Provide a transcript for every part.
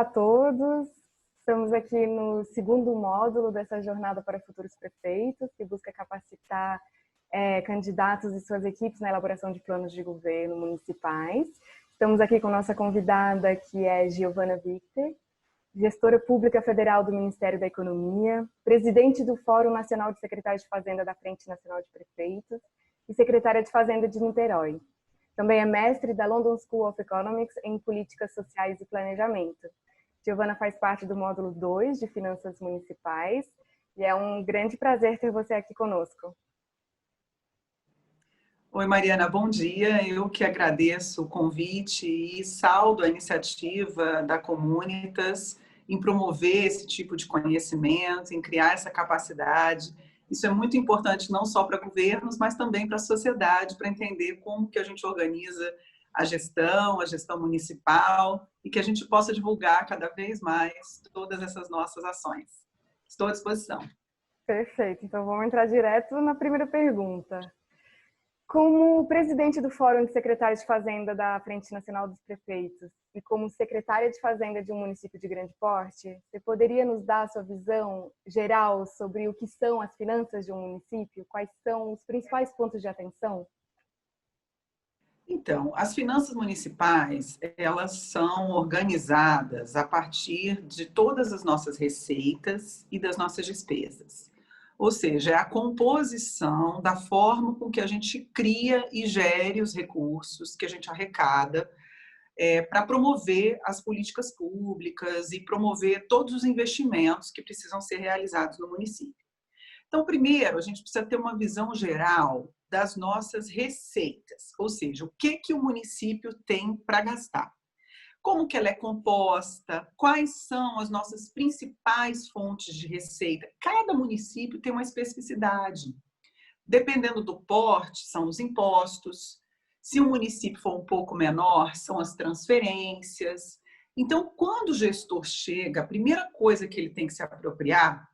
Olá a todos, estamos aqui no segundo módulo dessa jornada para futuros prefeitos, que busca capacitar candidatos e suas equipes na elaboração de planos de governo municipais. Estamos aqui com nossa convidada, que é Giovana Victor, gestora pública federal do Ministério da Economia, presidente do Fórum Nacional de Secretários de Fazenda da Frente Nacional de Prefeitos e secretária de Fazenda de Niterói. Também é mestre da London School of Economics em Políticas Sociais e Planejamento. Giovana faz parte do módulo 2 de Finanças Municipais e é um grande prazer ter você aqui conosco. Oi, Mariana, bom dia. Eu que agradeço o convite e saúdo a iniciativa da Comunitas em promover esse tipo de conhecimento, em criar essa capacidade. Isso é muito importante não só para governos, mas também para a sociedade, para entender como que a gente organiza a gestão municipal e que a gente possa divulgar cada vez mais todas essas nossas ações. Estou à disposição. Perfeito. Então, vamos entrar direto na primeira pergunta. Como presidente do Fórum de Secretários de Fazenda da Frente Nacional dos Prefeitos e como secretária de Fazenda de um município de grande porte, você poderia nos dar a sua visão geral sobre o que são as finanças de um município? Quais são os principais pontos de atenção? Então, as finanças municipais, elas são organizadas a partir de todas as nossas receitas e das nossas despesas. Ou seja, é a composição da forma com que a gente cria e gere os recursos que a gente arrecada para promover as políticas públicas e promover todos os investimentos que precisam ser realizados no município. Então, primeiro, a gente precisa ter uma visão geral das nossas receitas, ou seja, o que o município tem para gastar. Como que ela é composta, quais são as nossas principais fontes de receita. Cada município tem uma especificidade. Dependendo do porte, são os impostos. Se o município for um pouco menor, são as transferências. Então, quando o gestor chega, a primeira coisa que ele tem que se apropriar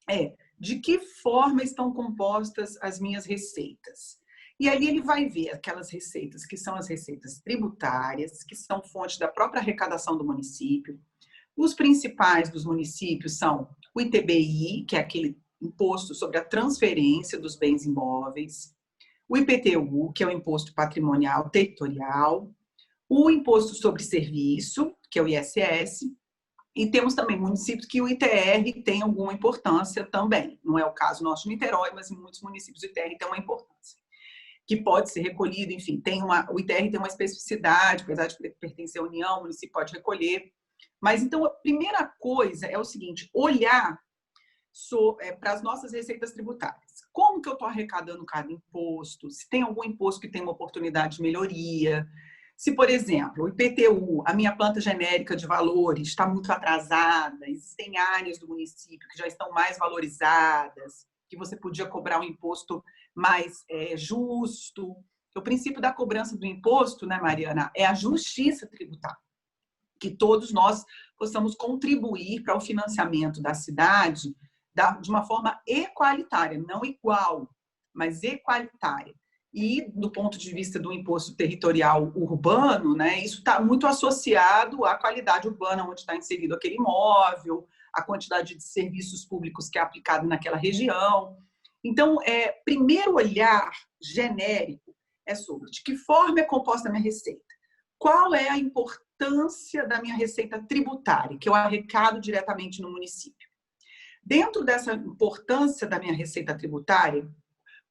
é de que forma estão compostas as minhas receitas. E aí ele vai ver aquelas receitas que são as receitas tributárias, que são fonte da própria arrecadação do município. Os principais dos municípios são o ITBI, que é aquele imposto sobre a transferência dos bens imóveis, o IPTU, que é o imposto patrimonial territorial, o imposto sobre serviço, que é o ISS, e temos também municípios que o ITR tem alguma importância também. Não é o caso nosso de Niterói, mas em muitos municípios o ITR tem uma importância, que pode ser recolhido, enfim, o ITR tem uma especificidade, apesar de pertencer à União, o município pode recolher. Mas, então, a primeira coisa é o seguinte, olhar para as nossas receitas tributárias. Como que eu estou arrecadando cada imposto? Se tem algum imposto que tem uma oportunidade de melhoria? Se, por exemplo, o IPTU, a minha planta genérica de valores, está muito atrasada, existem áreas do município que já estão mais valorizadas, que você podia cobrar um imposto mais justo. O princípio da cobrança do imposto, né, Mariana, é a justiça tributária, que todos nós possamos contribuir para o financiamento da cidade de uma forma equalitária, não igual, mas equalitária. E, do ponto de vista do imposto territorial urbano, né, isso está muito associado à qualidade urbana onde está inserido aquele imóvel, a quantidade de serviços públicos que é aplicado naquela região. Então, primeiro olhar genérico é sobre de que forma é composta a minha receita, qual é a importância da minha receita tributária, que eu arrecado diretamente no município. Dentro dessa importância da minha receita tributária,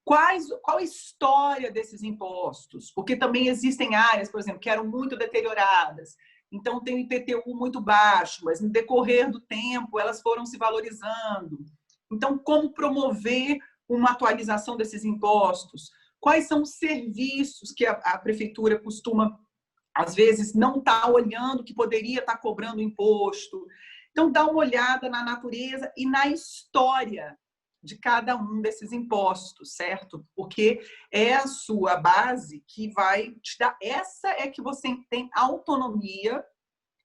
qual a história desses impostos? Porque também existem áreas, por exemplo, que eram muito deterioradas. Então, tem o IPTU muito baixo, mas no decorrer do tempo elas foram se valorizando. Então, como promover uma atualização desses impostos? Quais são os serviços que a prefeitura costuma, às vezes, não estar olhando que poderia estar cobrando imposto? Então, dá uma olhada na natureza e na história de cada um desses impostos, certo? Porque é a sua base que vai te dar, essa é que você tem autonomia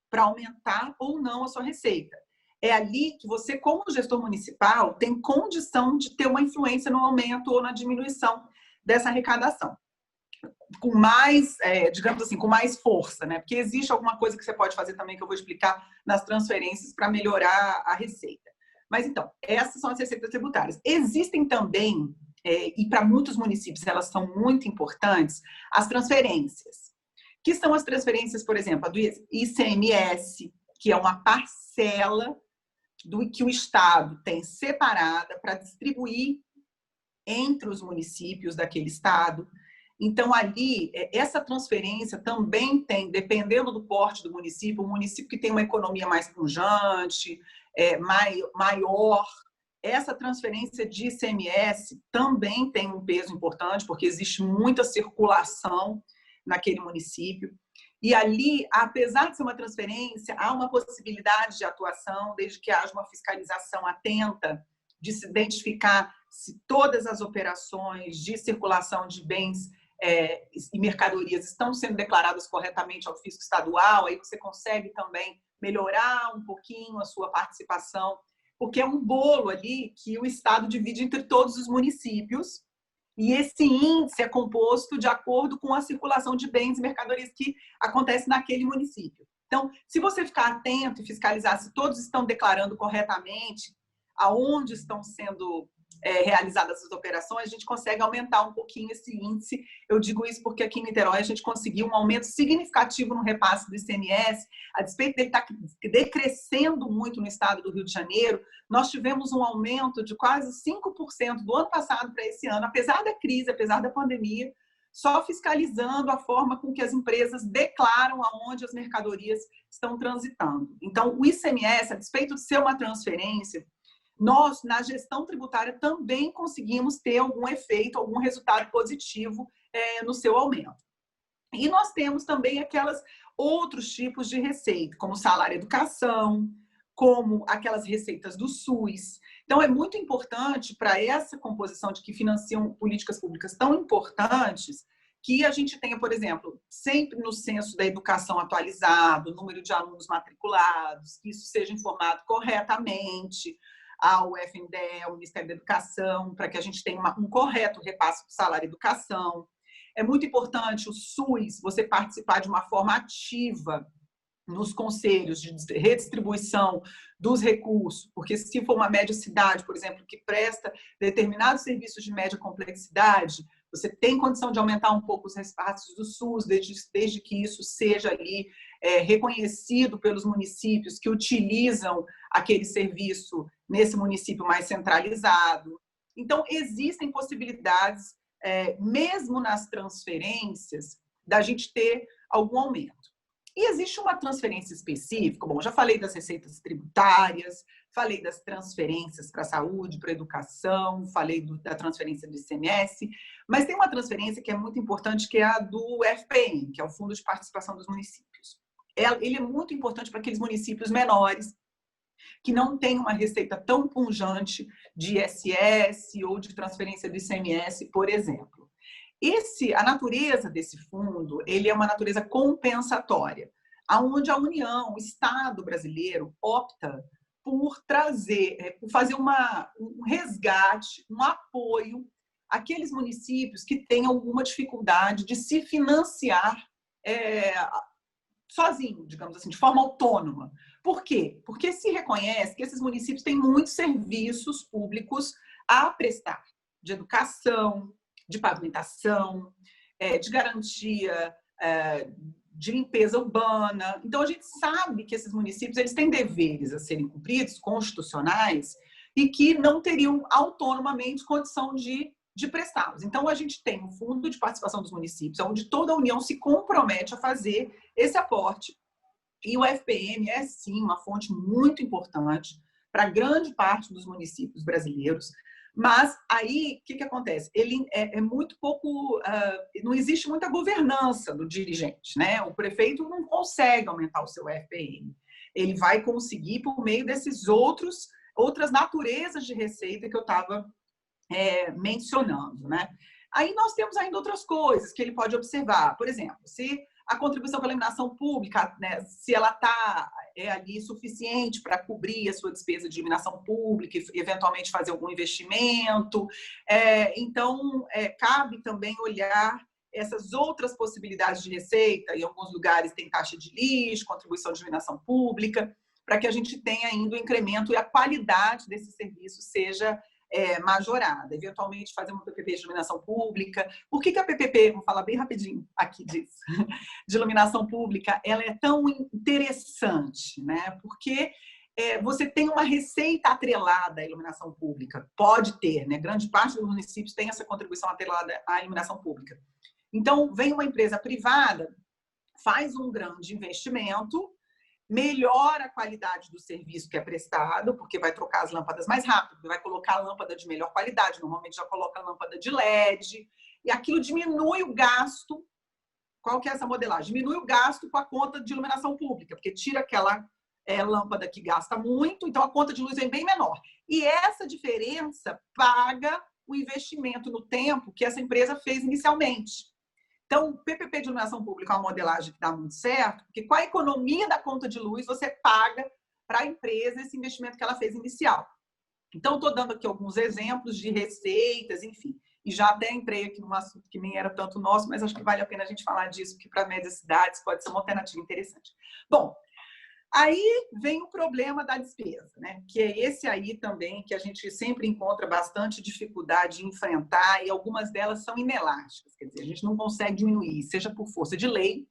para aumentar ou não a sua receita. É ali que você, como gestor municipal, tem condição de ter uma influência no aumento ou na diminuição dessa arrecadação. com mais, digamos assim, com mais força, né? Porque existe alguma coisa que você pode fazer também que eu vou explicar nas transferências para melhorar a receita. Mas então, essas são as receitas tributárias. Existem também, e para muitos municípios elas são muito importantes, as transferências. Que são as transferências, por exemplo, a do ICMS, que é uma parcela do que o Estado tem separada para distribuir entre os municípios daquele Estado. Então, ali, essa transferência também tem, dependendo do porte do município, um município que tem uma economia mais pujante, maior, essa transferência de ICMS também tem um peso importante, porque existe muita circulação naquele município. E ali, apesar de ser uma transferência, há uma possibilidade de atuação, desde que haja uma fiscalização atenta, de se identificar se todas as operações de circulação de bens e mercadorias estão sendo declaradas corretamente ao fisco estadual, aí você consegue também melhorar um pouquinho a sua participação, porque é um bolo ali que o Estado divide entre todos os municípios, e esse índice é composto de acordo com a circulação de bens e mercadorias que acontece naquele município. Então, se você ficar atento e fiscalizar se todos estão declarando corretamente, aonde estão sendo realizadas essas operações, a gente consegue aumentar um pouquinho esse índice. Eu digo isso porque aqui em Niterói a gente conseguiu um aumento significativo no repasse do ICMS, a despeito dele estar decrescendo muito no estado do Rio de Janeiro, nós tivemos um aumento de quase 5% do ano passado para esse ano, apesar da crise, apesar da pandemia, só fiscalizando a forma com que as empresas declaram aonde as mercadorias estão transitando. Então, o ICMS, a despeito de ser uma transferência, nós, na gestão tributária, também conseguimos ter algum efeito, algum resultado positivo no seu aumento. E nós temos também aquelas outros tipos de receita, como salário-educação, como aquelas receitas do SUS. Então, é muito importante para essa composição de que financiam políticas públicas tão importantes que a gente tenha, por exemplo, sempre no censo da educação atualizado, o número de alunos matriculados, que isso seja informado corretamente ao FNDE, ao Ministério da Educação, para que a gente tenha um correto repasse do salário educação. É muito importante o SUS, você participar de uma forma ativa nos conselhos de redistribuição dos recursos, porque se for uma média cidade, por exemplo, que presta determinados serviços de média complexidade, você tem condição de aumentar um pouco os repasses do SUS, desde que isso seja ali reconhecido pelos municípios que utilizam aquele serviço nesse município mais centralizado. Então, existem possibilidades, mesmo nas transferências, da gente ter algum aumento. E existe uma transferência específica, bom, já falei das receitas tributárias, falei das transferências para a saúde, para a educação, falei da transferência do ICMS, mas tem uma transferência que é muito importante, que é a do FPM, que é o Fundo de Participação dos Municípios. Ele é muito importante para aqueles municípios menores, que não têm uma receita tão pujante de ISS ou de transferência do ICMS, por exemplo. A natureza desse fundo, ele é uma natureza compensatória, onde a União, o Estado brasileiro, opta por fazer um resgate, um apoio àqueles municípios que têm alguma dificuldade de se financiar sozinho, digamos assim, de forma autônoma. Por quê? Porque se reconhece que esses municípios têm muitos serviços públicos a prestar, de educação, de pavimentação, de garantia de limpeza urbana. Então, a gente sabe que esses municípios eles têm deveres a serem cumpridos, constitucionais, e que não teriam autonomamente condição de prestá-los. Então, a gente tem um Fundo de Participação dos Municípios, onde toda a União se compromete a fazer esse aporte. E o FPM é, sim, uma fonte muito importante para grande parte dos municípios brasileiros. Mas aí, o que acontece? Ele é muito pouco... não existe muita governança do dirigente, né? O prefeito não consegue aumentar o seu FPM. Ele vai conseguir por meio desses outras naturezas de receita que eu estava mencionando, né? Aí nós temos ainda outras coisas que ele pode observar. Por exemplo, se a contribuição com a iluminação pública, né, se ela está ali suficiente para cobrir a sua despesa de iluminação pública e eventualmente fazer algum investimento. Então, cabe também olhar essas outras possibilidades de receita. Em alguns lugares tem taxa de lixo, contribuição de iluminação pública, para que a gente tenha ainda o incremento e a qualidade desse serviço seja majorada. Eventualmente, fazer uma PPP de iluminação pública. Por que a PPP, vou falar bem rapidinho aqui disso, de iluminação pública, ela é tão interessante, né? Porque você tem uma receita atrelada à iluminação pública. Pode ter, né? Grande parte dos municípios tem essa contribuição atrelada à iluminação pública. Então, vem uma empresa privada, faz um grande investimento, melhora a qualidade do serviço que é prestado, porque vai trocar as lâmpadas mais rápido, vai colocar a lâmpada de melhor qualidade, normalmente já coloca a lâmpada de LED, e aquilo diminui o gasto. Qual que é essa modelagem? Diminui o gasto com a conta de iluminação pública, porque tira aquela lâmpada que gasta muito, então a conta de luz vem bem menor. E essa diferença paga o investimento no tempo que essa empresa fez inicialmente. Então, o PPP de iluminação pública é uma modelagem que dá muito certo, porque com a economia da conta de luz, você paga para a empresa esse investimento que ela fez inicial. Então, estou dando aqui alguns exemplos de receitas, enfim. E já até entrei aqui num assunto que nem era tanto nosso, mas acho que vale a pena a gente falar disso, porque para médias cidades pode ser uma alternativa interessante. Bom, aí vem o problema da despesa, né? Que é esse aí também que a gente sempre encontra bastante dificuldade em enfrentar, e algumas delas são inelásticas, quer dizer, a gente não consegue diminuir, seja por força de lei,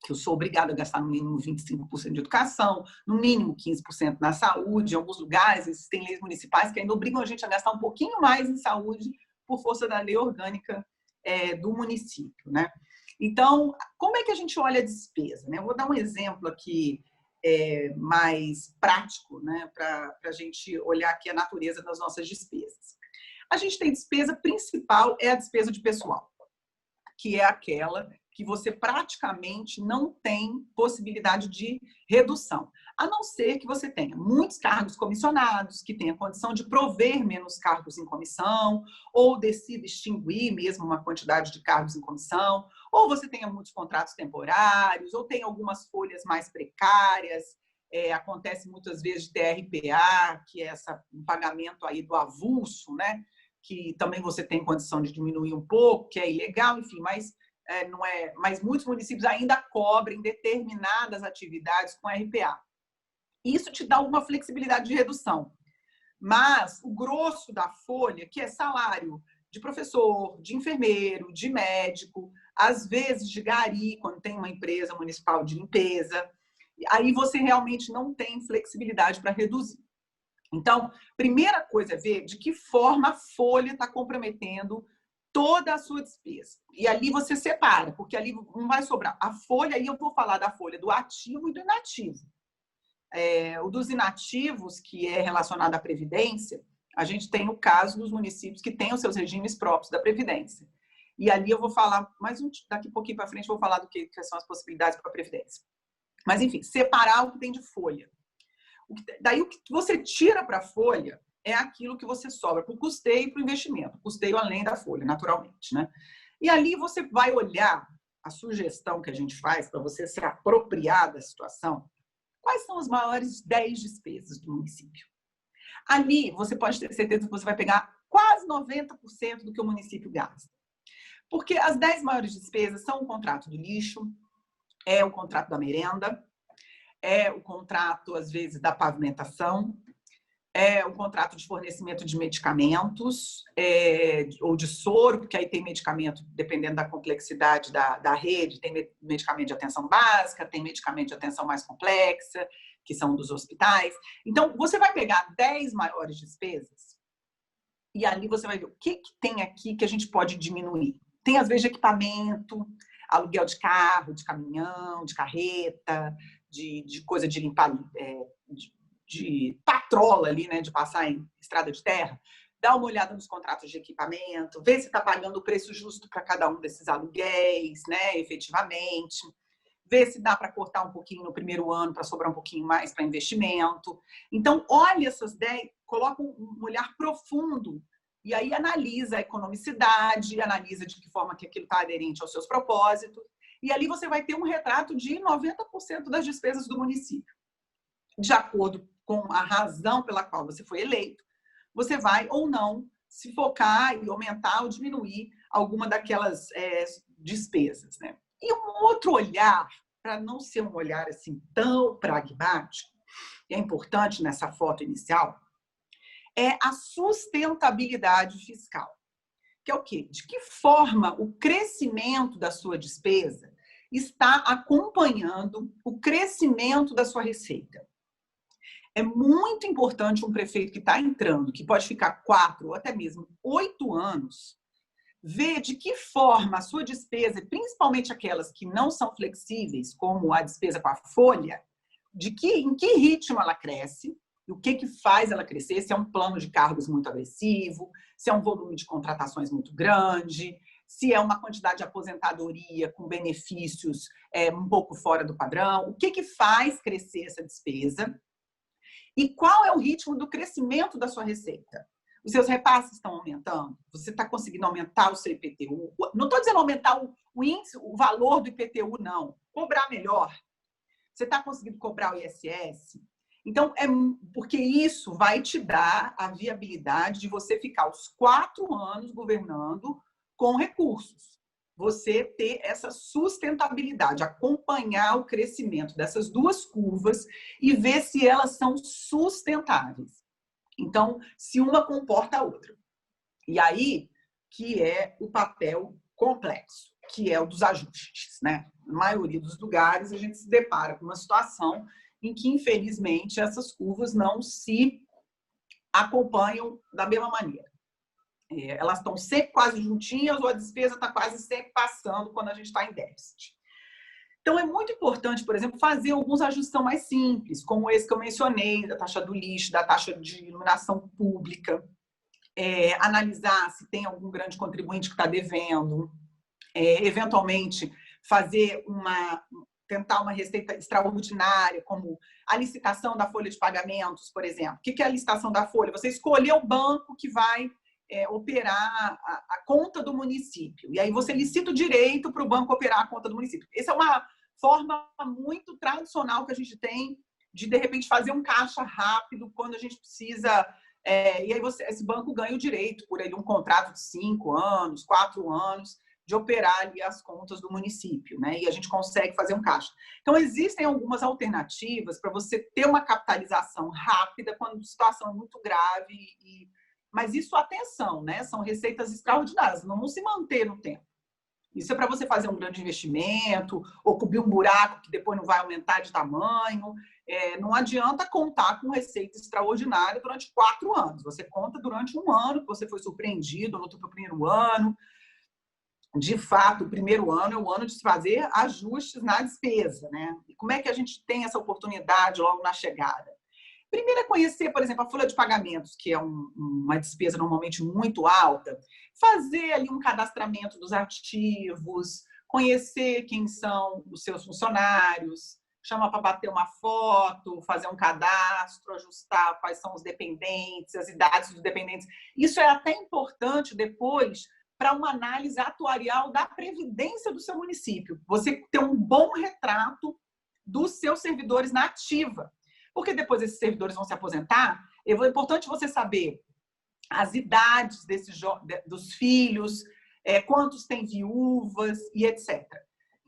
que eu sou obrigada a gastar no mínimo 25% de educação, no mínimo 15% na saúde. Em alguns lugares existem leis municipais que ainda obrigam a gente a gastar um pouquinho mais em saúde por força da lei orgânica do município, né? Então, como é que a gente olha a despesa, né? Eu vou dar um exemplo aqui mais prático, né, para a gente olhar aqui a natureza das nossas despesas. A gente tem despesa principal, é a despesa de pessoal, que é aquela que você praticamente não tem possibilidade de redução, a não ser que você tenha muitos cargos comissionados, que tenha condição de prover menos cargos em comissão, ou decida extinguir mesmo uma quantidade de cargos em comissão, ou você tenha muitos contratos temporários, ou tenha algumas folhas mais precárias. Acontece muitas vezes de TRPA, que é um pagamento aí do avulso, né? Que também você tem condição de diminuir um pouco, que é ilegal, enfim, mas mas muitos municípios ainda cobrem determinadas atividades com RPA. Isso te dá alguma flexibilidade de redução. Mas o grosso da folha, que é salário de professor, de enfermeiro, de médico, às vezes de gari, quando tem uma empresa municipal de limpeza, aí você realmente não tem flexibilidade para reduzir. Então, primeira coisa é ver de que forma a folha está comprometendo toda a sua despesa. E ali você separa, porque ali não vai sobrar. A folha, aí eu vou falar da folha do ativo e do inativo. O dos inativos, que é relacionado à Previdência, a gente tem o caso dos municípios que têm os seus regimes próprios da Previdência. E ali eu vou falar, daqui a pouquinho para frente, vou falar do que são as possibilidades para a Previdência. Mas, enfim, separar o que tem de folha. Daí, o que você tira para a folha é aquilo que você sobra para o custeio e para o investimento. Custeio além da folha, naturalmente, né? E ali você vai olhar a sugestão que a gente faz para você se apropriar da situação. Quais são as maiores 10 despesas do município? Ali, você pode ter certeza que você vai pegar quase 90% do que o município gasta. Porque as 10 maiores despesas são o contrato do lixo, é o contrato da merenda, é o contrato, às vezes, da pavimentação, é o contrato de fornecimento de medicamentos, ou de soro, porque aí tem medicamento, dependendo da complexidade da rede, tem medicamento de atenção básica, tem medicamento de atenção mais complexa, que são dos hospitais. Então, você vai pegar 10 maiores despesas e ali você vai ver o que tem aqui que a gente pode diminuir. Tem, às vezes, de equipamento, aluguel de carro, de caminhão, de carreta, de coisa de limpar, de patrola ali, né, de passar em estrada de terra. Dá uma olhada nos contratos de equipamento, vê se está pagando o preço justo para cada um desses aluguéis, né, efetivamente. Vê se dá para cortar um pouquinho no primeiro ano para sobrar um pouquinho mais para investimento. Então, olha essas 10, coloca um olhar profundo e aí analisa a economicidade, analisa de que forma que aquilo está aderente aos seus propósitos. E ali você vai ter um retrato de 90% das despesas do município. De acordo com a razão pela qual você foi eleito, você vai ou não se focar e aumentar ou diminuir alguma daquelas despesas, né? E um outro olhar, para não ser um olhar assim tão pragmático, e é importante nessa foto inicial, é a sustentabilidade fiscal. Que é o quê? De que forma o crescimento da sua despesa está acompanhando o crescimento da sua receita. É muito importante um prefeito que está entrando, que pode ficar 4 ou até mesmo 8 anos, ver de que forma a sua despesa, principalmente aquelas que não são flexíveis, como a despesa com a folha, em que ritmo ela cresce, e o que faz ela crescer, se é um plano de cargos muito agressivo, se é um volume de contratações muito grande, se é uma quantidade de aposentadoria com benefícios um pouco fora do padrão, o que faz crescer essa despesa e qual é o ritmo do crescimento da sua receita. Os seus repasses estão aumentando? Você está conseguindo aumentar o seu IPTU? Não estou dizendo aumentar o índice, o valor do IPTU, não. Cobrar melhor. Você está conseguindo cobrar o ISS? Então, porque isso vai te dar a viabilidade de você ficar os 4 anos governando com recursos. Você ter essa sustentabilidade, acompanhar o crescimento dessas duas curvas e ver se elas são sustentáveis. Então, se uma comporta a outra. E aí que é o papel complexo, que é o dos ajustes, né? Na maioria dos lugares, a gente se depara com uma situação em que, infelizmente, essas curvas não se acompanham da mesma maneira. Elas estão sempre quase juntinhas ou a despesa está quase sempre passando quando a gente está em déficit. Então, é muito importante, por exemplo, fazer alguns ajustes mais simples, como esse que eu mencionei, da taxa do lixo, da taxa de iluminação pública, analisar se tem algum grande contribuinte que está devendo, eventualmente tentar uma receita extraordinária, como a licitação da folha de pagamentos, por exemplo. O que é a licitação da folha? Você escolher o banco que vai operar a conta do município. E aí você licita o direito para o banco operar a conta do município. Essa é uma forma muito tradicional que a gente tem de repente, fazer um caixa rápido quando a gente precisa. E aí esse banco ganha o direito por ele um contrato de 5 anos, 4 anos, de operar ali as contas do município, né? E a gente consegue fazer um caixa. Então, existem algumas alternativas para você ter uma capitalização rápida quando a situação é muito grave. Mas isso, atenção, né? São receitas extraordinárias, não vão se manter no tempo. Isso é para você fazer um grande investimento ou cobrir um buraco que depois não vai aumentar de tamanho. Não adianta contar com receita extraordinária durante 4 anos. Você conta durante 1 ano, que você foi surpreendido no outro primeiro ano. De fato, o primeiro ano é o ano de se fazer ajustes na despesa, né? E como é que a gente tem essa oportunidade logo na chegada? Primeiro é conhecer, por exemplo, a folha de pagamentos, que é uma despesa normalmente muito alta, fazer ali um cadastramento dos ativos, conhecer quem são os seus funcionários, chama para bater uma foto, fazer um cadastro, ajustar quais são os dependentes, as idades dos dependentes. Isso é até importante depois para uma análise atuarial da previdência do seu município. Você ter um bom retrato dos seus servidores na ativa. Porque depois esses servidores vão se aposentar, é importante você saber as idades dos filhos, quantos têm viúvas e etc.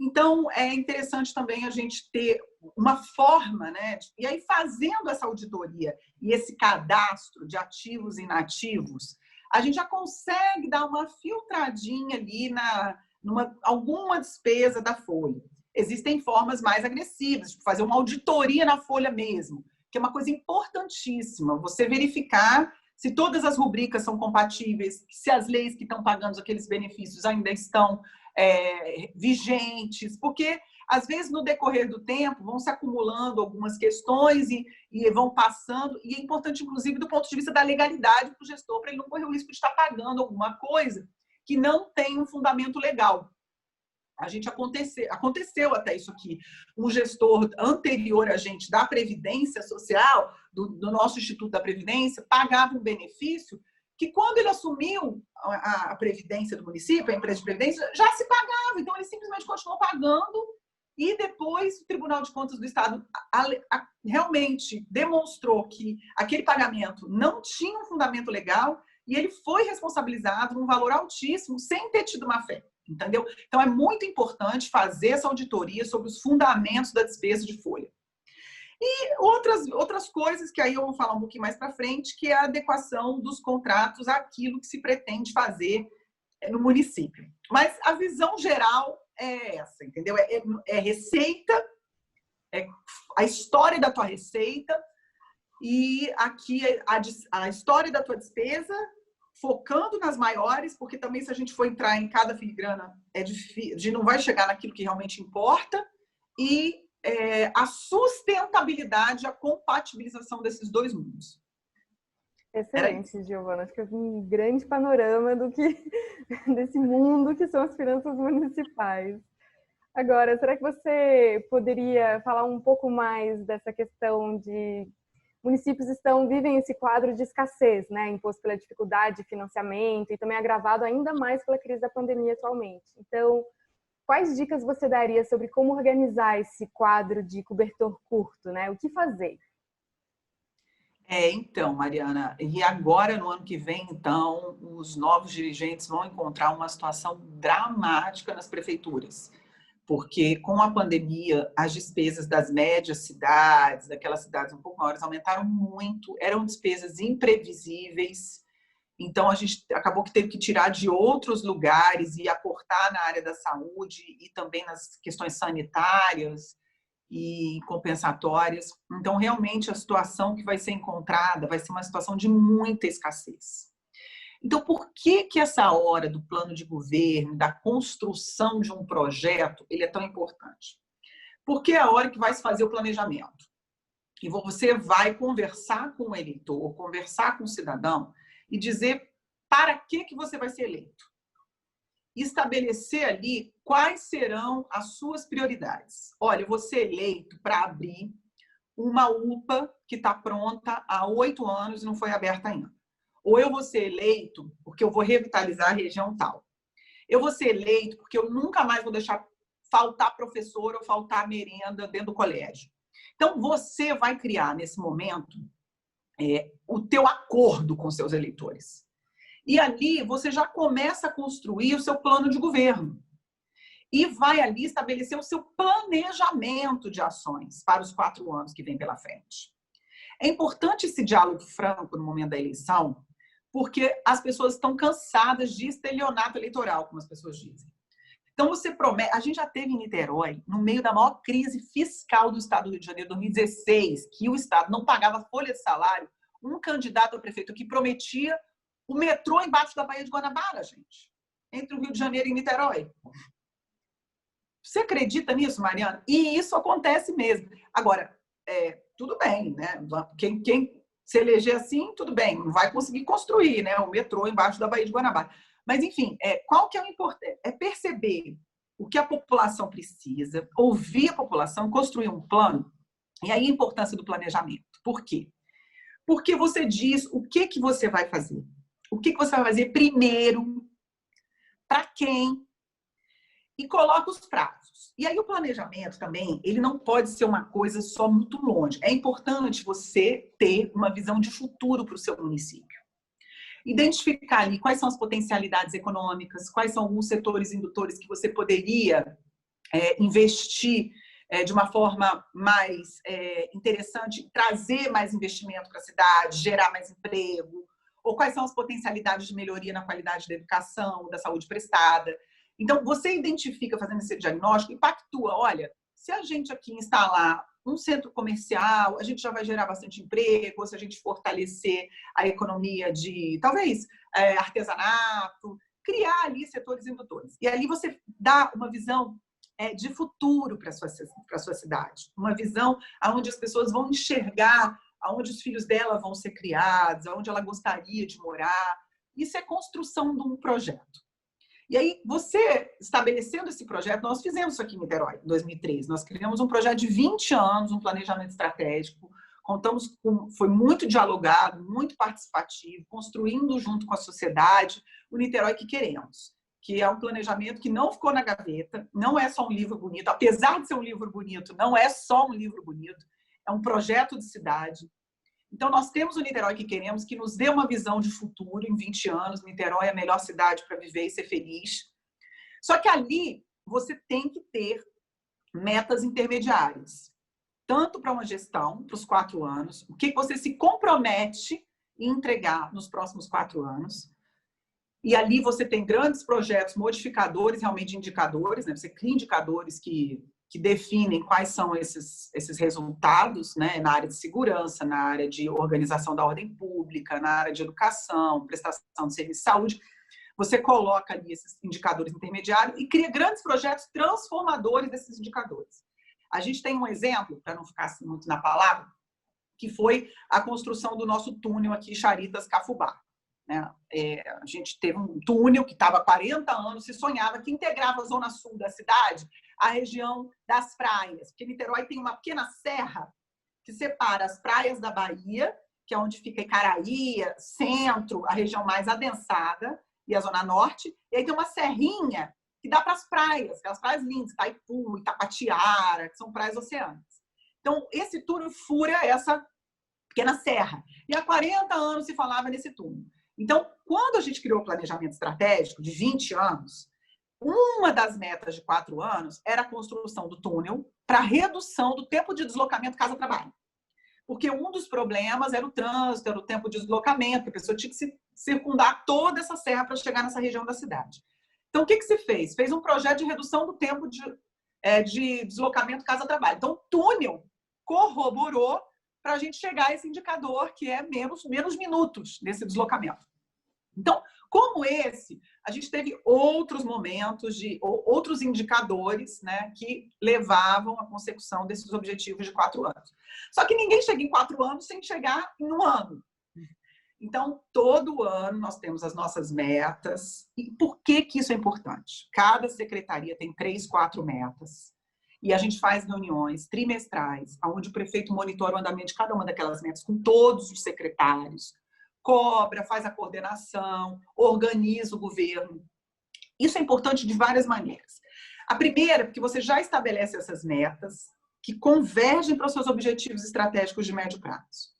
Então, é interessante também a gente ter uma forma, né? E aí, fazendo essa auditoria e esse cadastro de ativos e inativos, a gente já consegue dar uma filtradinha ali alguma despesa da folha. Existem formas mais agressivas, tipo fazer uma auditoria na folha mesmo, que é uma coisa importantíssima. Você verificar se todas as rubricas são compatíveis, se as leis que estão pagando aqueles benefícios ainda estão vigentes, porque, às vezes, no decorrer do tempo, vão se acumulando algumas questões e vão passando, e é importante, inclusive, do ponto de vista da legalidade para o gestor, para ele não correr o risco de estar pagando alguma coisa que não tem um fundamento legal. Aconteceu até isso aqui. Um gestor anterior a gente da Previdência Social, do nosso Instituto da Previdência, pagava um benefício que, quando ele assumiu a Previdência do município, a empresa de Previdência, já se pagava. Então, ele simplesmente continuou pagando e depois o Tribunal de Contas do Estado realmente demonstrou que aquele pagamento não tinha um fundamento legal e ele foi responsabilizado num valor altíssimo sem ter tido má fé. entendeu? Então, é muito importante fazer essa auditoria sobre os fundamentos da despesa de folha. E outras coisas que aí eu vou falar um pouquinho mais para frente, que é a adequação dos contratos àquilo que se pretende fazer no município. Mas a visão geral é essa, entendeu? É receita, é a história da tua receita e aqui a história da tua despesa, focando nas maiores, porque também se a gente for entrar em cada filigrana, é difícil, não vai chegar naquilo que realmente importa, e a sustentabilidade, a compatibilização desses dois mundos. Excelente, Giovana. Acho que é um grande panorama desse mundo que são as finanças municipais. Agora, será que você poderia falar um pouco mais dessa questão de municípios vivem esse quadro de escassez, né, imposto pela dificuldade de financiamento e também agravado ainda mais pela crise da pandemia atualmente. Então, quais dicas você daria sobre como organizar esse quadro de cobertor curto, né? O que fazer? Então, Mariana, e agora no ano que vem, então, os novos dirigentes vão encontrar uma situação dramática nas prefeituras, porque com a pandemia, as despesas das médias cidades, daquelas cidades um pouco maiores, aumentaram muito, eram despesas imprevisíveis, então a gente acabou que teve que tirar de outros lugares e aportar na área da saúde e também nas questões sanitárias e compensatórias. Então, realmente, a situação que vai ser encontrada vai ser uma situação de muita escassez. Então, por que essa hora do plano de governo, da construção de um projeto, ele é tão importante? Porque é a hora que vai se fazer o planejamento. E você vai conversar com o eleitor, conversar com o cidadão e dizer para que você vai ser eleito. Estabelecer ali quais serão as suas prioridades. Olha, eu vou ser eleito para abrir uma UPA que está pronta há 8 anos e não foi aberta ainda. Ou eu vou ser eleito porque eu vou revitalizar a região tal. Eu vou ser eleito porque eu nunca mais vou deixar faltar professor ou faltar merenda dentro do colégio. Então, você vai criar, nesse momento, o teu acordo com seus eleitores. E ali você já começa a construir o seu plano de governo. E vai ali estabelecer o seu planejamento de ações para os 4 anos que vem pela frente. É importante esse diálogo franco no momento da eleição, porque as pessoas estão cansadas de estelionato eleitoral, como as pessoas dizem. Então, você promete... A gente já teve em Niterói, no meio da maior crise fiscal do Estado do Rio de Janeiro, 2016, que o Estado não pagava folha de salário, um candidato a prefeito que prometia o metrô embaixo da Baía de Guanabara, gente, entre o Rio de Janeiro e Niterói. Você acredita nisso, Mariana? E isso acontece mesmo. Agora, tudo bem, né? Quem se eleger assim, tudo bem, não vai conseguir construir, né, o metrô embaixo da Baía de Guanabara. Mas, enfim, qual que é o importante? É perceber o que a população precisa, ouvir a população, construir um plano. E aí a importância do planejamento. Por quê? Porque você diz o que você vai fazer. O que você vai fazer primeiro, para quem, e coloca os prazos. E aí o planejamento também, ele não pode ser uma coisa só muito longe. É importante você ter uma visão de futuro para o seu município. Identificar ali quais são as potencialidades econômicas, quais são alguns setores indutores que você poderia investir de uma forma mais interessante, trazer mais investimento para a cidade, gerar mais emprego, ou quais são as potencialidades de melhoria na qualidade da educação, da saúde prestada. Então, você identifica, fazendo esse diagnóstico, e pactua, olha, se a gente aqui instalar um centro comercial, a gente já vai gerar bastante emprego, ou se a gente fortalecer a economia de, talvez, artesanato, criar ali setores indutores. E ali você dá uma visão de futuro para a sua cidade, uma visão onde as pessoas vão enxergar aonde os filhos dela vão ser criados, aonde ela gostaria de morar. Isso é construção de um projeto. E aí, você estabelecendo esse projeto, nós fizemos isso aqui em Niterói, em 2013. Nós criamos um projeto de 20 anos, um planejamento estratégico. Foi muito dialogado, muito participativo, construindo junto com a sociedade o Niterói que queremos, que é um planejamento que não ficou na gaveta, não é só um livro bonito. Apesar de ser um livro bonito, não é só um livro bonito, é um projeto de cidade. Então, nós temos o Niterói que queremos, que nos dê uma visão de futuro em 20 anos. Niterói é a melhor cidade para viver e ser feliz. Só que ali você tem que ter metas intermediárias, tanto para uma gestão, para os 4 anos, o que você se compromete em entregar nos próximos 4 anos. E ali você tem grandes projetos modificadores, realmente indicadores, né? Você cria indicadores que definem quais são esses resultados, né? Na área de segurança, na área de organização da ordem pública, na área de educação, prestação de serviço de saúde. Você coloca ali esses indicadores intermediários e cria grandes projetos transformadores desses indicadores. A gente tem um exemplo, para não ficar assim muito na palavra, que foi a construção do nosso túnel aqui, Charitas-Cafubá. Né? A gente teve um túnel que estava há 40 anos, se sonhava que integrava a zona sul da cidade, a região das praias, porque Niterói tem uma pequena serra que separa as praias da Bahia, que é onde fica Icaraí, centro, a região mais adensada, e a zona norte, e aí tem uma serrinha que dá para as praias, aquelas praias lindas, Itaipu, Itapatiara, que são praias oceânicas. Então, esse túnel fura essa pequena serra. E há 40 anos se falava nesse túnel. Então, quando a gente criou o planejamento estratégico de 20 anos, uma das metas de 4 anos era a construção do túnel para redução do tempo de deslocamento casa-trabalho. Porque um dos problemas era o trânsito, era o tempo de deslocamento, a pessoa tinha que se circundar toda essa serra para chegar nessa região da cidade. Então, o que se fez? Fez um projeto de redução do tempo de deslocamento casa-trabalho. Então, o túnel corroborou para a gente chegar a esse indicador que é menos minutos nesse deslocamento. Então, como esse, a gente teve outros momentos, outros indicadores, né, que levavam à consecução desses objetivos de 4 anos. Só que ninguém chega em 4 anos sem chegar em 1 ano. Então, todo ano nós temos as nossas metas. E por que isso é importante? Cada secretaria tem 3, 4 metas. E a gente faz reuniões trimestrais, onde o prefeito monitora o andamento de cada uma daquelas metas com todos os secretários, cobra, faz a coordenação, organiza o governo. Isso é importante de várias maneiras. A primeira, porque você já estabelece essas metas que convergem para os seus objetivos estratégicos de médio prazo.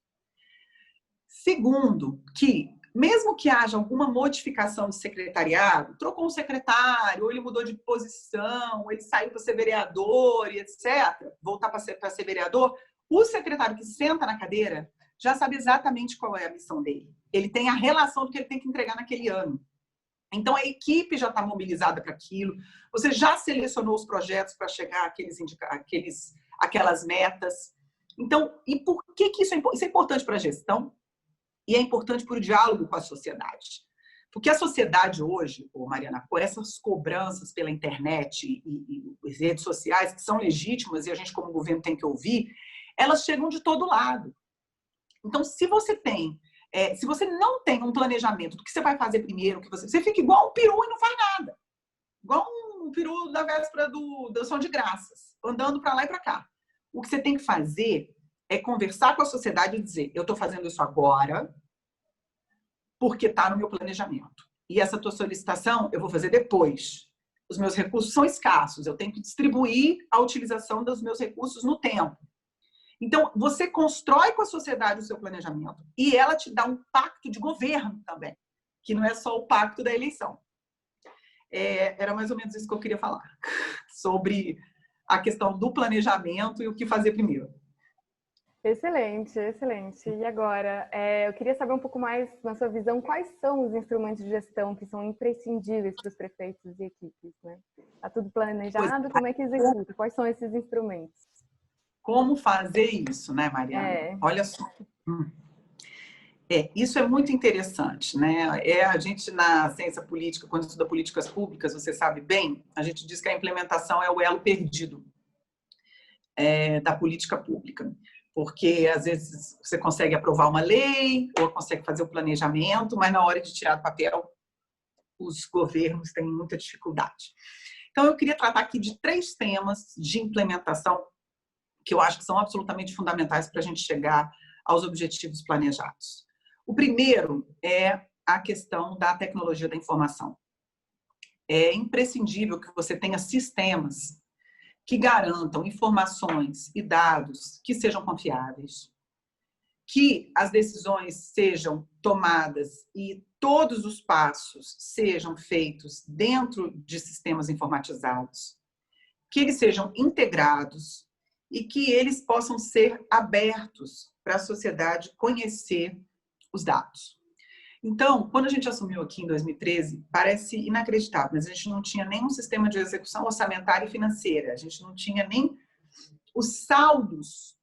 Segundo, que mesmo que haja alguma modificação de secretariado, trocou um secretário, ou ele mudou de posição, ou ele saiu para ser vereador, e etc., voltar para ser vereador, o secretário que senta na cadeira já sabe exatamente qual é a missão dele. Ele tem a relação do que ele tem que entregar naquele ano. Então, a equipe já está mobilizada para aquilo, você já selecionou os projetos para chegar àquelas metas. Então, e por que isso é importante? Isso é importante para a gestão e é importante para o diálogo com a sociedade. Porque a sociedade hoje, Mariana, com essas cobranças pela internet e redes sociais, que são legítimas e a gente, como governo, tem que ouvir, elas chegam de todo lado. Então, se você não tem um planejamento do que você vai fazer primeiro, você fica igual um peru e não faz nada. Igual um peru da véspera do Ação de Graças, andando para lá e para cá. O que você tem que fazer é conversar com a sociedade e dizer, eu estou fazendo isso agora porque está no meu planejamento. E essa tua solicitação eu vou fazer depois. Os meus recursos são escassos, eu tenho que distribuir a utilização dos meus recursos no tempo. Então, você constrói com a sociedade o seu planejamento e ela te dá um pacto de governo também, que não é só o pacto da eleição. Era mais ou menos isso que eu queria falar, sobre a questão do planejamento e o que fazer primeiro. Excelente, excelente. E agora, eu queria saber um pouco mais, na sua visão, quais são os instrumentos de gestão que são imprescindíveis para os prefeitos e equipes, né? Está tudo planejado, como é que executa? Quais são esses instrumentos? Como fazer isso, né, Mariana? Olha só. Isso é muito interessante, né? A gente, na ciência política, quando estuda políticas públicas, você sabe bem, a gente diz que a implementação é o elo perdido da política pública. Porque, às vezes, você consegue aprovar uma lei ou consegue fazer o planejamento, mas na hora de tirar do papel, os governos têm muita dificuldade. Então, eu queria tratar aqui de 3 temas de implementação que eu acho que são absolutamente fundamentais para a gente chegar aos objetivos planejados. O primeiro é a questão da tecnologia da informação. É imprescindível que você tenha sistemas que garantam informações e dados que sejam confiáveis, que as decisões sejam tomadas e todos os passos sejam feitos dentro de sistemas informatizados, que eles sejam integrados e que eles possam ser abertos para a sociedade conhecer os dados. Então, quando a gente assumiu aqui em 2013, parece inacreditável, mas a gente não tinha nenhum sistema de execução orçamentária e financeira, a gente não tinha nem os saldos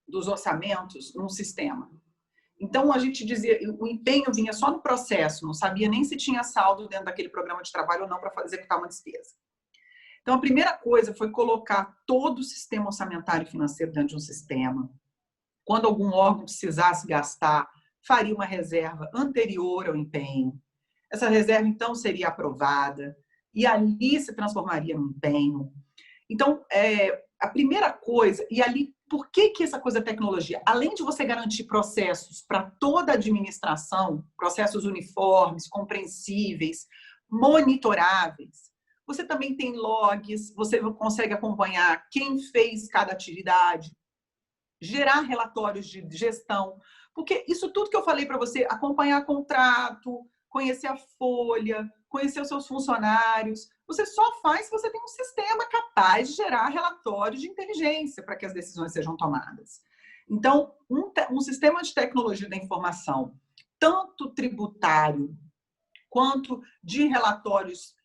dos orçamentos num sistema. Então, a gente dizia, o empenho vinha só no processo, não sabia nem se tinha saldo dentro daquele programa de trabalho ou não para executar uma despesa. Então, a primeira coisa foi colocar todo o sistema orçamentário e financeiro dentro de um sistema. Quando algum órgão precisasse gastar, faria uma reserva anterior ao empenho. Essa reserva, então, seria aprovada e ali se transformaria no empenho. Então, a primeira coisa, e ali, por que essa coisa da tecnologia? Além de você garantir processos para toda a administração, processos uniformes, compreensíveis, monitoráveis, você também tem logs, você consegue acompanhar quem fez cada atividade, gerar relatórios de gestão, porque isso tudo que eu falei para você, acompanhar contrato, conhecer a folha, conhecer os seus funcionários, você só faz se você tem um sistema capaz de gerar relatórios de inteligência para que as decisões sejam tomadas. Então, um sistema de tecnologia da informação, tanto tributário quanto de relatórios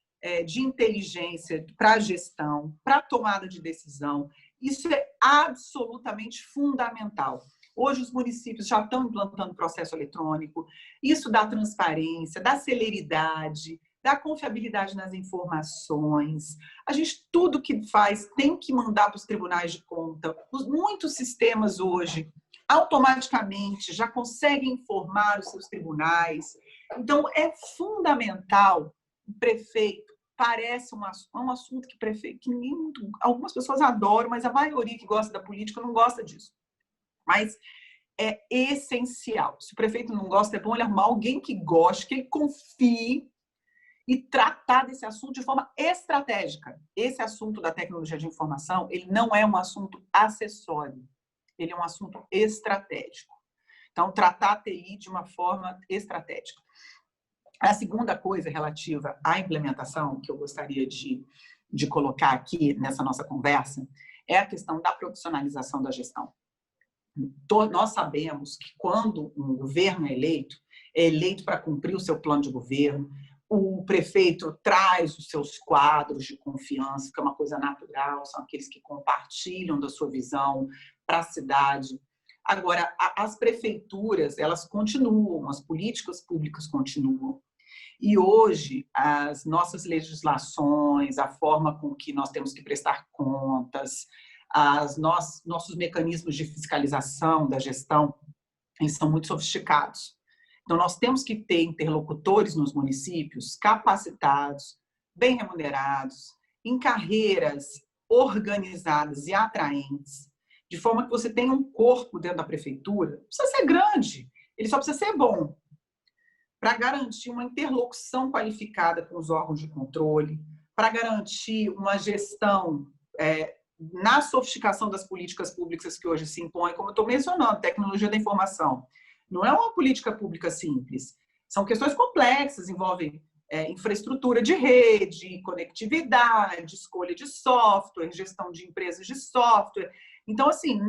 de inteligência para a gestão, para a tomada de decisão, isso é absolutamente fundamental. Hoje os municípios já estão implantando processo eletrônico, isso dá transparência, dá celeridade, dá confiabilidade nas informações. A gente, tudo que faz, tem que mandar para os tribunais de conta. Muitos sistemas hoje, automaticamente, já conseguem informar os seus tribunais. Então, é fundamental o prefeito. Parece um assunto que algumas pessoas adoram, mas a maioria que gosta da política não gosta disso. Mas é essencial. Se o prefeito não gosta, é bom ele arrumar alguém que goste, que ele confie e tratar desse assunto de forma estratégica. Esse assunto da tecnologia de informação, ele não é um assunto acessório, ele é um assunto estratégico. Então, tratar a TI de uma forma estratégica. A segunda coisa relativa à implementação, que eu gostaria de colocar aqui nessa nossa conversa, é a questão da profissionalização da gestão. Nós sabemos que quando um governo é eleito para cumprir o seu plano de governo, o prefeito traz os seus quadros de confiança, que é uma coisa natural, são aqueles que compartilham da sua visão para a cidade. Agora, as prefeituras, elas continuam, as políticas públicas continuam. E hoje, as nossas legislações, a forma com que nós temos que prestar contas, nossos mecanismos de fiscalização da gestão, eles são muito sofisticados. Então, nós temos que ter interlocutores nos municípios capacitados, bem remunerados, em carreiras organizadas e atraentes, de forma que você tenha um corpo dentro da prefeitura, não precisa ser grande, ele só precisa ser bom, para garantir uma interlocução qualificada com os órgãos de controle, para garantir uma gestão na sofisticação das políticas públicas que hoje se impõem, como eu estou mencionando, tecnologia da informação. Não é uma política pública simples. São questões complexas, envolvem infraestrutura de rede, conectividade, escolha de software, gestão de empresas de software. Então, assim,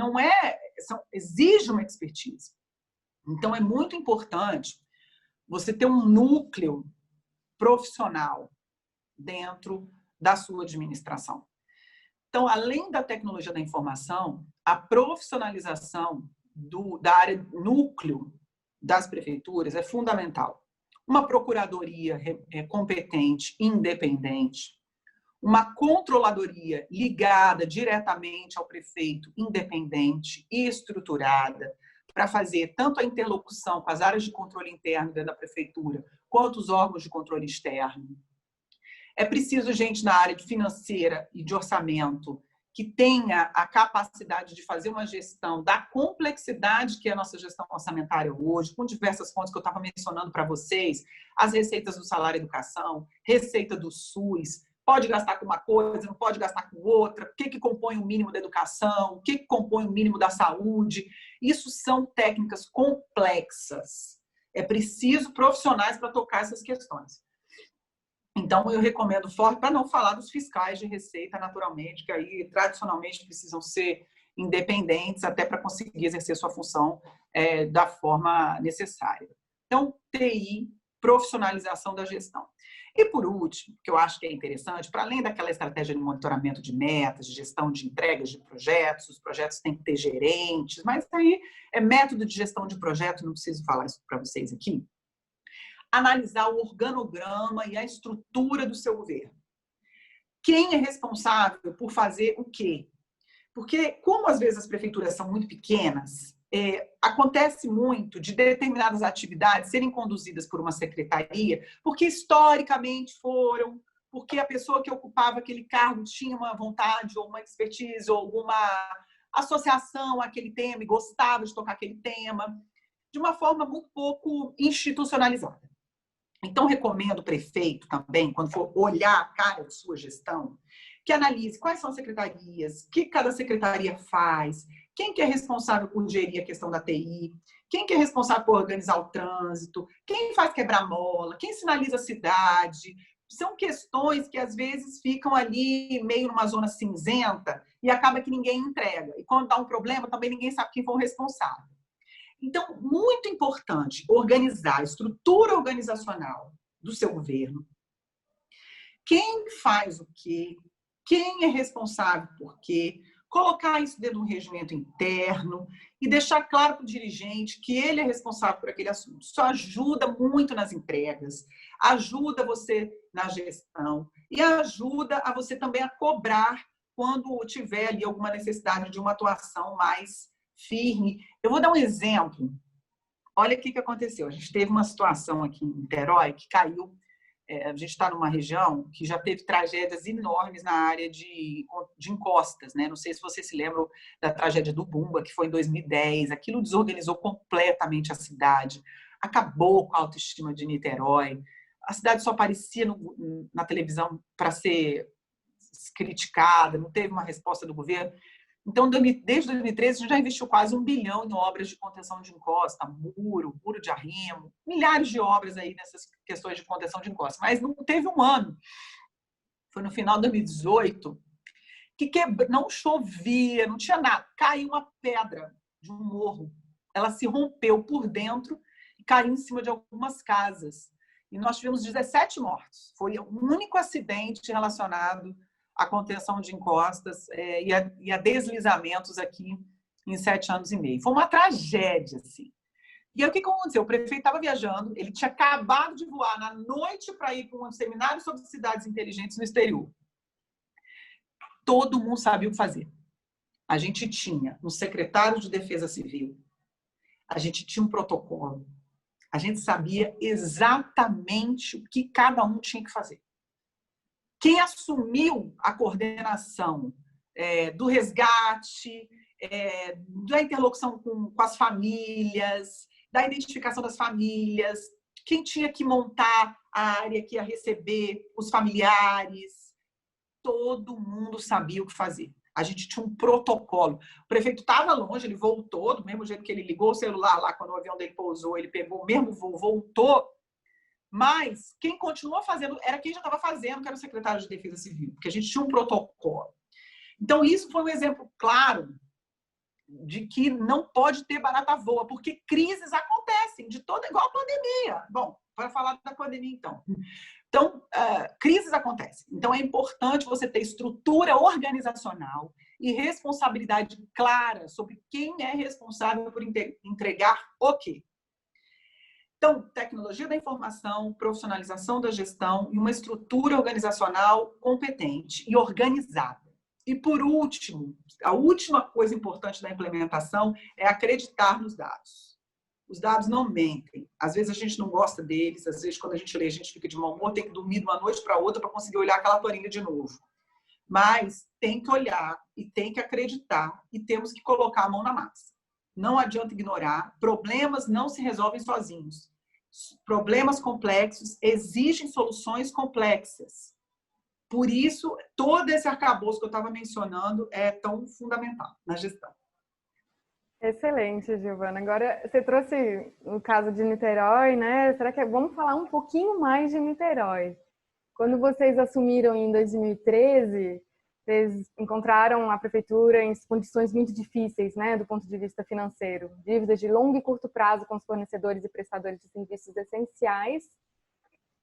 exige uma expertise. Então, é muito importante você ter um núcleo profissional dentro da sua administração. Então, além da tecnologia da informação, a profissionalização da área núcleo das prefeituras é fundamental. Uma procuradoria competente, independente, uma controladoria ligada diretamente ao prefeito, independente e estruturada, para fazer tanto a interlocução com as áreas de controle interno dentro da prefeitura, quanto os órgãos de controle externo. É preciso gente na área de financeira e de orçamento que tenha a capacidade de fazer uma gestão da complexidade que é a nossa gestão orçamentária hoje, com diversas fontes que eu estava mencionando para vocês, as receitas do salário e educação, receita do SUS, Pode gastar com uma coisa, não pode gastar com outra, o que compõe o mínimo da educação, o que compõe o mínimo da saúde. Isso são técnicas complexas. É preciso profissionais para tocar essas questões. Então, eu recomendo forte, para não falar dos fiscais de receita, naturalmente, que aí tradicionalmente precisam ser independentes até para conseguir exercer sua função da forma necessária. Então, TI, profissionalização da gestão. E por último, que eu acho que é interessante, para além daquela estratégia de monitoramento de metas, de gestão de entregas de projetos, os projetos têm que ter gerentes, mas aí é método de gestão de projetos, não preciso falar isso para vocês aqui. Analisar o organograma e a estrutura do seu governo. Quem é responsável por fazer o quê? Porque, como às vezes as prefeituras são muito pequenas, acontece muito de determinadas atividades serem conduzidas por uma secretaria, porque historicamente foram, porque a pessoa que ocupava aquele cargo tinha uma vontade ou uma expertise ou alguma associação àquele tema e gostava de tocar aquele tema, de uma forma muito pouco institucionalizada. Então, recomendo o prefeito também, quando for olhar a cara de sua gestão, que analise quais são as secretarias, o que cada secretaria faz, quem que é responsável por gerir a questão da TI, quem que é responsável por organizar o trânsito, quem faz quebra-mola, quem sinaliza a cidade. São questões que, às vezes, ficam ali meio numa zona cinzenta e acaba que ninguém entrega. E quando dá um problema, também ninguém sabe quem foi o responsável. Então, muito importante organizar a estrutura organizacional do seu governo. Quem faz o quê? Quem é responsável por quê? Colocar isso dentro de um regimento interno e deixar claro para o dirigente que ele é responsável por aquele assunto. Isso ajuda muito nas entregas, ajuda você na gestão e ajuda a você também a cobrar quando tiver ali alguma necessidade de uma atuação mais firme. Eu vou dar um exemplo. Olha o que aconteceu. A gente teve uma situação aqui em Niterói que caiu. A gente está numa região que já teve tragédias enormes na área de encostas, né? Não sei se vocês se lembram da tragédia do Bumba, que foi em 2010. Aquilo desorganizou completamente a cidade, acabou com a autoestima de Niterói. A cidade só aparecia na televisão para ser criticada, não teve uma resposta do governo. Então, desde 2013, a gente já investiu quase 1 bilhão em obras de contenção de encosta, muro de arrimo, milhares de obras aí nessas questões de contenção de encosta. Mas não teve um ano, foi no final de 2018, que não chovia, não tinha nada. Caiu uma pedra de um morro. Ela se rompeu por dentro e caiu em cima de algumas casas. E nós tivemos 17 mortos. Foi o único acidente relacionado a contenção de encostas e a deslizamentos aqui em 7 anos e meio. Foi uma tragédia, assim. E aí, o que aconteceu? O prefeito estava viajando, ele tinha acabado de voar na noite para ir para um seminário sobre cidades inteligentes no exterior. Todo mundo sabia o que fazer. A gente tinha um secretário de Defesa Civil, a gente tinha um protocolo, a gente sabia exatamente o que cada um tinha que fazer. Quem assumiu a coordenação do resgate, da interlocução com as famílias, da identificação das famílias, quem tinha que montar a área que ia receber os familiares, todo mundo sabia o que fazer. A gente tinha um protocolo. O prefeito estava longe, ele voltou, do mesmo jeito que ele ligou o celular lá quando o avião dele pousou, ele pegou o mesmo voo, voltou. Mas quem continuou fazendo era quem já estava fazendo, que era o secretário de Defesa Civil, porque a gente tinha um protocolo. Então, isso foi um exemplo claro de que não pode ter barata voa, porque crises acontecem, igual a pandemia. Bom, para falar da pandemia, então. Então, crises acontecem. Então, é importante você ter estrutura organizacional e responsabilidade clara sobre quem é responsável por entregar o quê. Então, tecnologia da informação, profissionalização da gestão e uma estrutura organizacional competente e organizada. E, por último, a última coisa importante da implementação é acreditar nos dados. Os dados não mentem. Às vezes a gente não gosta deles, às vezes quando a gente lê, a gente fica de mau humor, tem que dormir de uma noite para outra para conseguir olhar aquela planilha de novo. Mas tem que olhar e tem que acreditar e temos que colocar a mão na massa. Não adianta ignorar. Problemas não se resolvem sozinhos. Problemas complexos exigem soluções complexas. por isso, todo esse arcabouço que eu estava mencionando é tão fundamental na gestão. Excelente, Giovana. Agora, você trouxe o caso de Niterói, né? Vamos falar um pouquinho mais de Niterói. Quando vocês assumiram em 2013, vocês encontraram a prefeitura em condições muito difíceis, né, do ponto de vista financeiro. Dívidas de longo e curto prazo com os fornecedores e prestadores de serviços essenciais.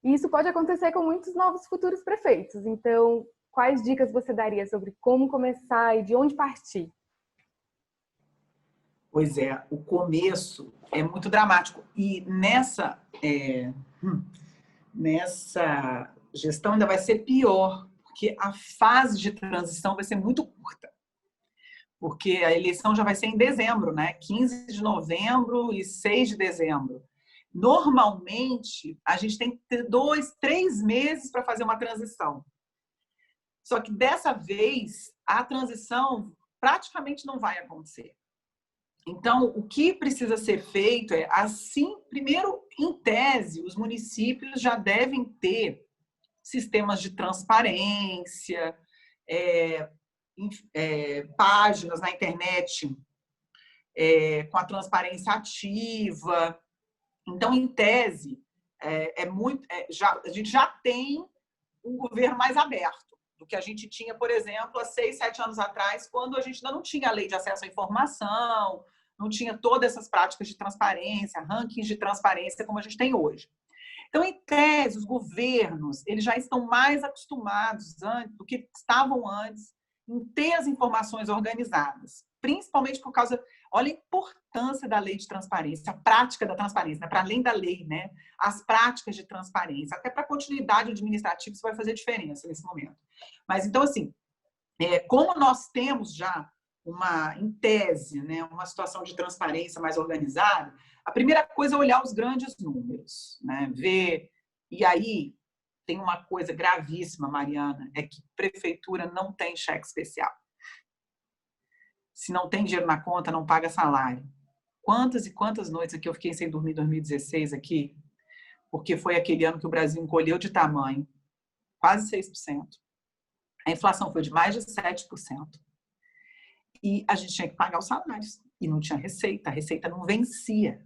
E isso pode acontecer com muitos novos futuros prefeitos. Então, quais dicas você daria sobre como começar e de onde partir? Pois é, o começo é muito dramático. E nessa gestão ainda vai ser pior, porque a fase de transição vai ser muito curta. Porque a eleição já vai ser em dezembro, né? 15 de novembro e 6 de dezembro. Normalmente, a gente tem que ter 2, 3 meses para fazer uma transição. Só que dessa vez, a transição praticamente não vai acontecer. Então, o que precisa ser feito é, assim, primeiro, em tese, os municípios já devem ter sistemas de transparência, páginas na internet com a transparência ativa. Então, em tese, a gente já tem um governo mais aberto do que a gente tinha, por exemplo, há 6, 7 anos atrás, quando a gente ainda não tinha a lei de acesso à informação, não tinha todas essas práticas de transparência, rankings de transparência como a gente tem hoje. Então, em tese, os governos eles já estão mais acostumados do que estavam antes em ter as informações organizadas, principalmente por causa, olha a importância da lei de transparência, a prática da transparência, né? Para além da lei, né? As práticas de transparência, até para a continuidade administrativa isso vai fazer diferença nesse momento. Mas, então, assim, como nós temos já em tese, né, uma situação de transparência mais organizada, a primeira coisa é olhar os grandes números, né, ver. E aí tem uma coisa gravíssima, Mariana, é que prefeitura não tem cheque especial. Se não tem dinheiro na conta, não paga salário. Quantas e quantas noites aqui eu fiquei sem dormir em 2016 aqui, porque foi aquele ano que o Brasil encolheu de tamanho, quase 6%. A inflação foi de mais de 7%. E a gente tinha que pagar os salários. E não tinha receita, a receita não vencia.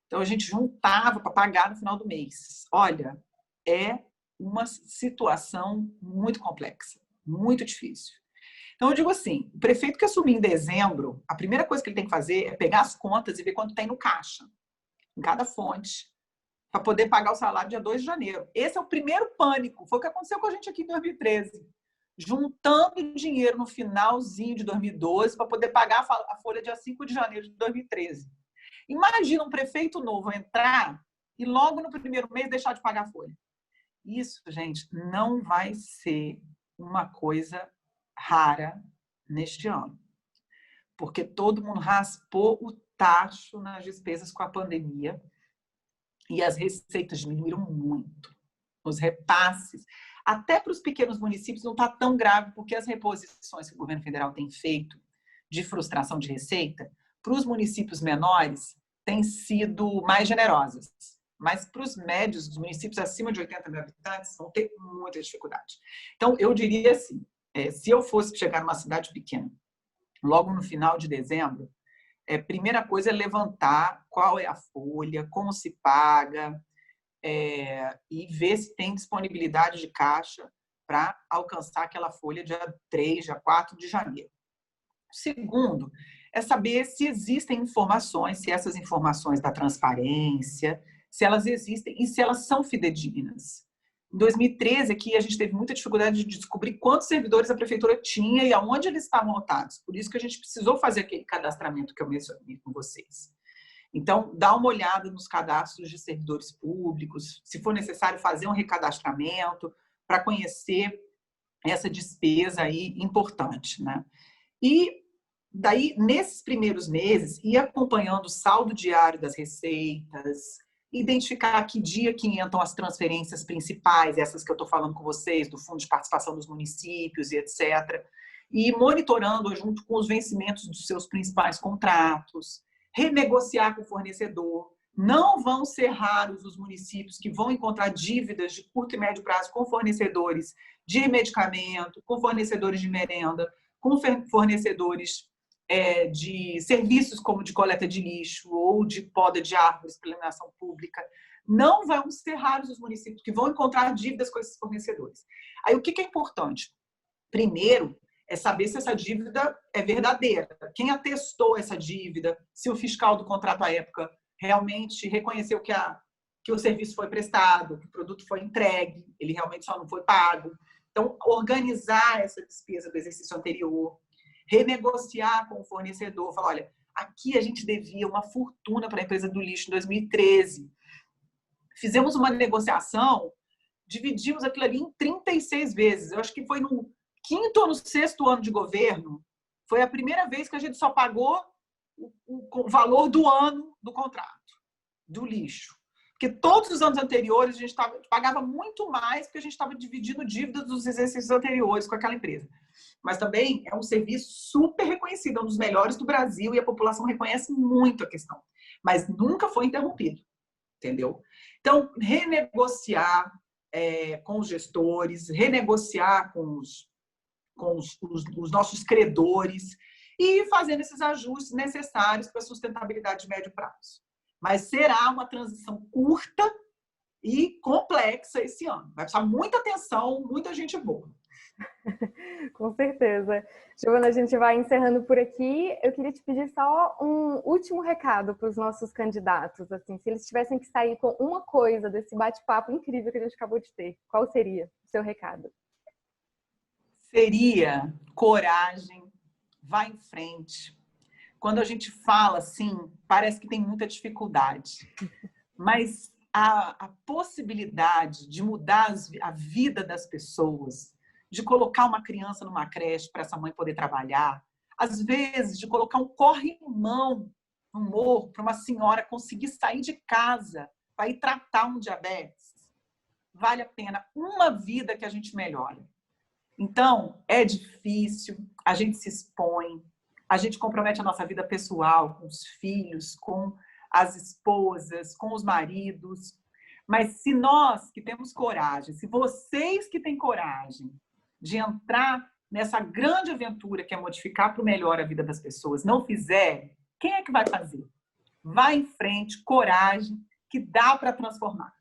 Então, a gente juntava para pagar no final do mês. Olha, é uma situação muito complexa, muito difícil. Então, eu digo assim, o prefeito que assumir em dezembro, a primeira coisa que ele tem que fazer é pegar as contas e ver quanto tem no caixa, em cada fonte, para poder pagar o salário dia 2 de janeiro. Esse é o primeiro pânico. Foi o que aconteceu com a gente aqui em 2013. Juntando dinheiro no finalzinho de 2012 para poder pagar a folha dia 5 de janeiro de 2013. Imagina um prefeito novo entrar e logo no primeiro mês deixar de pagar a folha. Isso, gente, não vai ser uma coisa rara neste ano. Porque todo mundo raspou o tacho nas despesas com a pandemia e as receitas diminuíram muito. Os repasses, até para os pequenos municípios não está tão grave, porque as reposições que o governo federal tem feito de frustração de receita, para os municípios menores, têm sido mais generosas. Mas para os médios, os municípios acima de 80 mil habitantes, vão ter muita dificuldade. Então, eu diria assim, se eu fosse chegar numa cidade pequena, logo no final de dezembro, primeira coisa é levantar qual é a folha, como se paga, e ver se tem disponibilidade de caixa para alcançar aquela folha dia 3, dia 4 de janeiro. Segundo, é saber se existem informações, se essas informações da transparência, se elas existem e se elas são fidedignas. Em 2013, aqui, a gente teve muita dificuldade de descobrir quantos servidores a prefeitura tinha e aonde eles estavam lotados. Por isso que a gente precisou fazer aquele cadastramento que eu mencionei com vocês. Então, dá uma olhada nos cadastros de servidores públicos, se for necessário fazer um recadastramento para conhecer essa despesa aí importante, né? E daí, nesses primeiros meses, ir acompanhando o saldo diário das receitas, identificar que dia que entram as transferências principais, essas que eu estou falando com vocês, do Fundo de Participação dos Municípios e etc., e monitorando junto com os vencimentos dos seus principais contratos, renegociar com o fornecedor, Não vão ser raros os municípios que vão encontrar dívidas de curto e médio prazo com fornecedores de medicamento, com fornecedores de merenda, com fornecedores de serviços como de coleta de lixo ou de poda de árvores para iluminação pública. Não vão ser raros os municípios que vão encontrar dívidas com esses fornecedores. Aí, o que é importante? Primeiro, é saber se essa dívida é verdadeira. Quem atestou essa dívida, se o fiscal do contrato à época realmente reconheceu que o serviço foi prestado, que o produto foi entregue, ele realmente só não foi pago. Então, organizar essa despesa do exercício anterior, renegociar com o fornecedor, falar, olha, aqui a gente devia uma fortuna para a empresa do lixo em 2013. Fizemos uma negociação, dividimos aquilo ali em 36 vezes. Eu acho que foi no 5º ou no 6º ano de governo, foi a primeira vez que a gente só pagou o valor do ano do contrato, do lixo. Porque todos os anos anteriores a gente pagava muito mais porque a gente estava dividindo dívidas dos exercícios anteriores com aquela empresa. Mas também é um serviço super reconhecido, é um dos melhores do Brasil e a população reconhece muito a questão. Mas nunca foi interrompido, entendeu? Então, renegociar com os gestores, renegociar com os nossos credores e fazendo esses ajustes necessários para a sustentabilidade de médio prazo. Mas será uma transição curta e complexa esse ano. Vai precisar muita atenção, muita gente boa. Com certeza. Giovana, a gente vai encerrando por aqui. Eu queria te pedir só um último recado para os nossos candidatos. Assim, se eles tivessem que sair com uma coisa desse bate-papo incrível que a gente acabou de ter, qual seria o seu recado? Seria coragem, vai em frente. Quando a gente fala assim, parece que tem muita dificuldade. Mas a possibilidade de mudar a vida das pessoas, de colocar uma criança numa creche para essa mãe poder trabalhar, às vezes de colocar um corrimão no morro para uma senhora conseguir sair de casa para ir tratar um diabetes, vale a pena uma vida que a gente melhora. Então, é difícil, a gente se expõe, a gente compromete a nossa vida pessoal com os filhos, com as esposas, com os maridos. Mas se nós que temos coragem, se vocês que têm coragem de entrar nessa grande aventura que é modificar para o melhor a vida das pessoas, não fizerem, quem é que vai fazer? Vai em frente, coragem, que dá para transformar.